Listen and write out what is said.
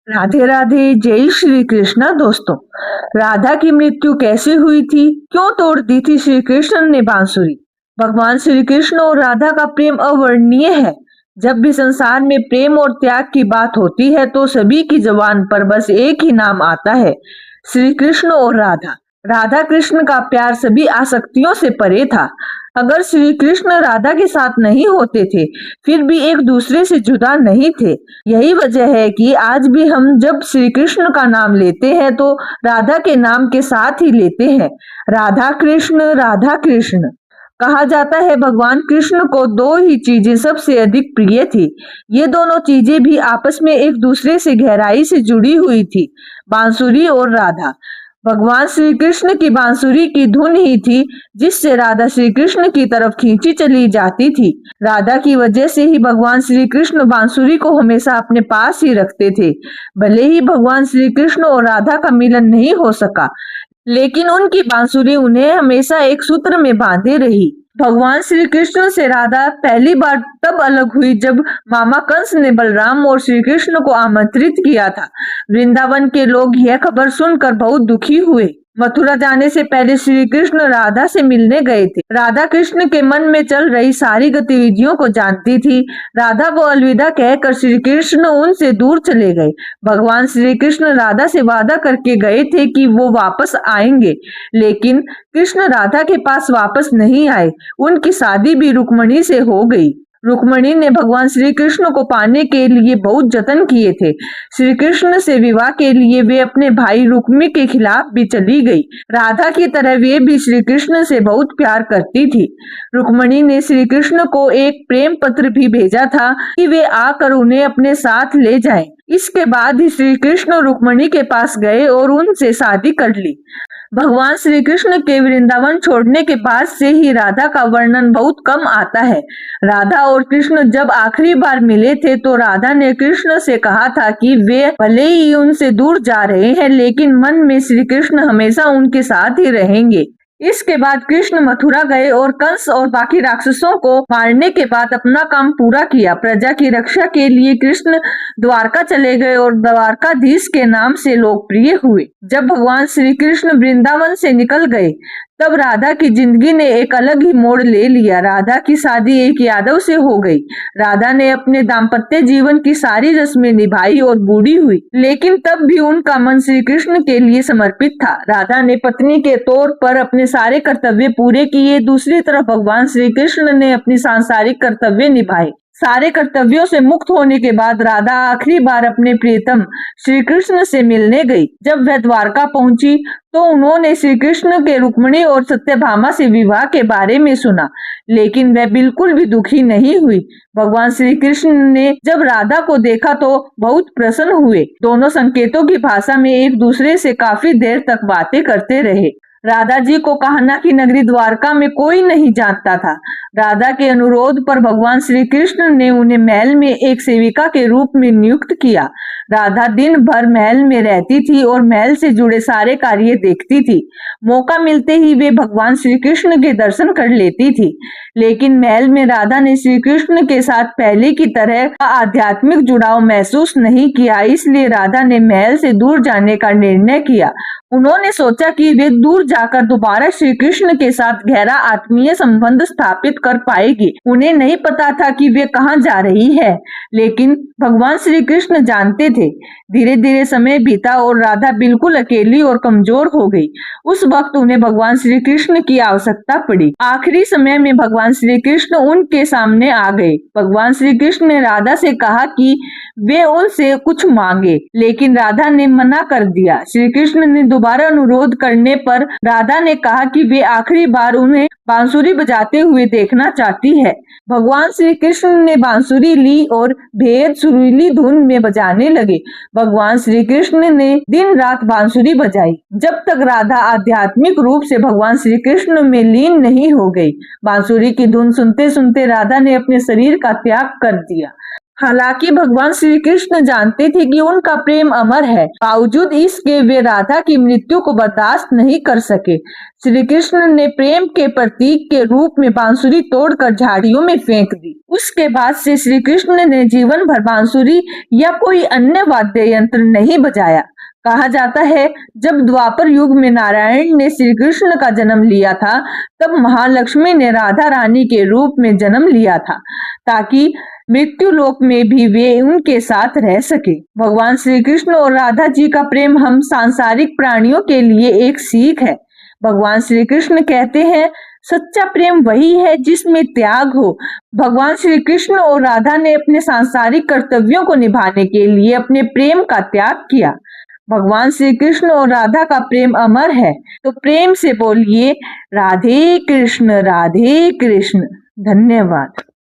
राधे राधे। जय श्री कृष्ण। दोस्तों, राधा की मृत्यु कैसे हुई थी, क्यों तोड़ दी थी श्री कृष्ण ने बांसुरी। भगवान श्री कृष्ण और राधा का प्रेम अवर्णनीय है। जब भी संसार में प्रेम और त्याग की बात होती है तो सभी की जुबान पर बस एक ही नाम आता है, श्री कृष्ण और राधा। राधा कृष्ण का प्यार सभी आसक्तियों से परे था। अगर श्री कृष्ण राधा के साथ नहीं होते थे फिर भी एक दूसरे से जुदा नहीं थे। यही वजह है कि आज भी हम जब श्री कृष्ण का नाम लेते हैं तो राधा के नाम के साथ ही लेते हैं, राधा कृष्ण राधा कृष्ण। कहा जाता है भगवान कृष्ण को दो ही चीजें सबसे अधिक प्रिय थी। ये दोनों चीजें भी आपस में एक दूसरे से गहराई से जुड़ी हुई थी, बांसुरी और राधा। भगवान श्री कृष्ण की बांसुरी की धुन ही थी जिससे राधा श्री कृष्ण की तरफ खींची चली जाती थी। राधा की वजह से ही भगवान श्री कृष्ण बांसुरी को हमेशा अपने पास ही रखते थे। भले ही भगवान श्री कृष्ण और राधा का मिलन नहीं हो सका, लेकिन उनकी बांसुरी उन्हें हमेशा एक सूत्र में बांधे रही। भगवान श्री कृष्ण से राधा पहली बार तब अलग हुई जब मामा कंस ने बलराम और श्री कृष्ण को आमंत्रित किया था। वृंदावन के लोग यह खबर सुनकर बहुत दुखी हुए। मथुरा जाने से पहले श्री कृष्ण राधा से मिलने गए थे। राधा कृष्ण के मन में चल रही सारी गतिविधियों को जानती थी। राधा को अलविदा कहकर श्री कृष्ण उनसे दूर चले गए। भगवान श्री कृष्ण राधा से वादा करके गए थे कि वो वापस आएंगे, लेकिन कृष्ण राधा के पास वापस नहीं आए। उनकी शादी भी रुक्मणी से हो गई। रुक्मणी ने भगवान श्री कृष्ण को पाने के लिए बहुत जतन किए थे। श्री कृष्ण से विवाह के लिए वे अपने भाई रुक्मी के खिलाफ भी चली गई। राधा की तरह वे भी श्री कृष्ण से बहुत प्यार करती थी। रुक्मणी ने श्री कृष्ण को एक प्रेम पत्र भी भेजा था कि वे आकर उन्हें अपने साथ ले जाएं। इसके बाद ही श्री कृष्ण रुक्मणी के पास गए और उनसे शादी कर ली। भगवान श्री कृष्ण के वृंदावन छोड़ने के बाद से ही राधा का वर्णन बहुत कम आता है। राधा और कृष्ण जब आखिरी बार मिले थे तो राधा ने कृष्ण से कहा था कि वे भले ही उनसे दूर जा रहे हैं, लेकिन मन में श्री कृष्ण हमेशा उनके साथ ही रहेंगे। इसके बाद कृष्ण मथुरा गए और कंस और बाकी राक्षसों को मारने के बाद अपना काम पूरा किया। प्रजा की रक्षा के लिए कृष्ण द्वारका चले गए और द्वारकाधीश के नाम से लोकप्रिय हुए। जब भगवान श्री कृष्ण वृंदावन से निकल गए तब राधा की जिंदगी ने एक अलग ही मोड़ ले लिया। राधा की शादी एक यादव से हो गई। राधा ने अपने दाम्पत्य जीवन की सारी रस्में निभाई और बूढ़ी हुई, लेकिन तब भी उनका मन श्री कृष्ण के लिए समर्पित था। राधा ने पत्नी के तौर पर अपने सारे कर्तव्य पूरे किए। दूसरी तरफ भगवान श्री कृष्ण ने अपनी सांसारिक कर्तव्य निभाए। सारे कर्तव्यों से मुक्त होने के बाद राधा आखिरी बार अपने प्रियतम श्री कृष्ण से मिलने गई। जब वह द्वारका पहुंची तो उन्होंने श्री कृष्ण के रुक्मिणी और सत्यभामा से विवाह के बारे में सुना, लेकिन वह बिल्कुल भी दुखी नहीं हुई। भगवान श्री कृष्ण ने जब राधा को देखा तो बहुत प्रसन्न हुए। दोनों संकेतों की भाषा में एक दूसरे से काफी देर तक बातें करते रहे। राधा जी को कान्हा की नगरी द्वारका में कोई नहीं जानता था। राधा के अनुरोध पर भगवान श्री कृष्ण ने उन्हें महल में एक सेविका के रूप में नियुक्त किया। राधा दिन भर महल में रहती थी और महल से जुड़े सारे कार्य देखती थी। मौका मिलते ही वे भगवान श्री कृष्ण के दर्शन कर लेती थी, लेकिन महल में राधा ने श्री कृष्ण के साथ पहले की तरह आध्यात्मिक जुड़ाव महसूस नहीं किया। इसलिए राधा ने महल से दूर जाने का निर्णय किया। उन्होंने सोचा कि वे दूर जाकर दोबारा श्री कृष्ण के साथ गहरा आत्मीय संबंध स्थापित कर पाएगी। उन्हें नहीं पता था कि वे कहाँ जा रही है, लेकिन भगवान श्री कृष्ण जानते थे। धीरे धीरे समय बीता और राधा बिल्कुल अकेली और कमजोर हो गई। उस वक्त उन्हें भगवान श्री कृष्ण की आवश्यकता पड़ी। आखिरी समय में भगवान श्री कृष्ण उनके सामने आ गए। भगवान श्री कृष्ण ने राधा से कहा कि वे उनसे कुछ मांगे, लेकिन राधा ने मना कर दिया। श्री कृष्ण ने दोबारा अनुरोध करने पर राधा ने कहा कि वे आखिरी बार उन्हें बांसुरी बजाते हुए देखना चाहती है। भगवान श्री कृष्ण ने बांसुरी ली और भेद सुरीली धुन में बजाने लगे। भगवान श्री कृष्ण ने दिन रात बांसुरी बजाई जब तक राधा आध्यात्मिक रूप से भगवान श्री कृष्ण में लीन नहीं हो गई। बांसुरी की धुन सुनते सुनते राधा ने अपने शरीर का त्याग कर दिया। हालांकि भगवान श्री कृष्ण जानते थे कि उनका प्रेम अमर है, बावजूद इसके वे राधा की मृत्यु को बर्दाश्त नहीं कर सके। श्री कृष्ण ने प्रेम के प्रतीक के रूप में बांसुरी तोड़कर झाड़ियों में फेंक दी। उसके बाद से श्री कृष्ण ने जीवन भर बांसुरी या कोई अन्य वाद्य यंत्र नहीं बजाया। कहा जाता है, जब द्वापर युग में नारायण ने श्री कृष्ण का जन्म लिया था, तब महालक्ष्मी ने राधा रानी के रूप में जन्म लिया था, ताकि मृत्यु लोक में भी वे उनके साथ रह सके। भगवान श्री कृष्ण और राधा जी का प्रेम हम सांसारिक प्राणियों के लिए एक सीख है। भगवान श्री कृष्ण कहते हैं, सच्चा प्रेम वही है जिसमें त्याग हो। भगवान श्री कृष्ण और राधा ने अपने सांसारिक कर्तव्यों को निभाने के लिए अपने प्रेम का त्याग किया। भगवान श्री कृष्ण और राधा का प्रेम अमर है। तो प्रेम से बोलिए राधे कृष्ण राधे कृष्ण। धन्यवाद।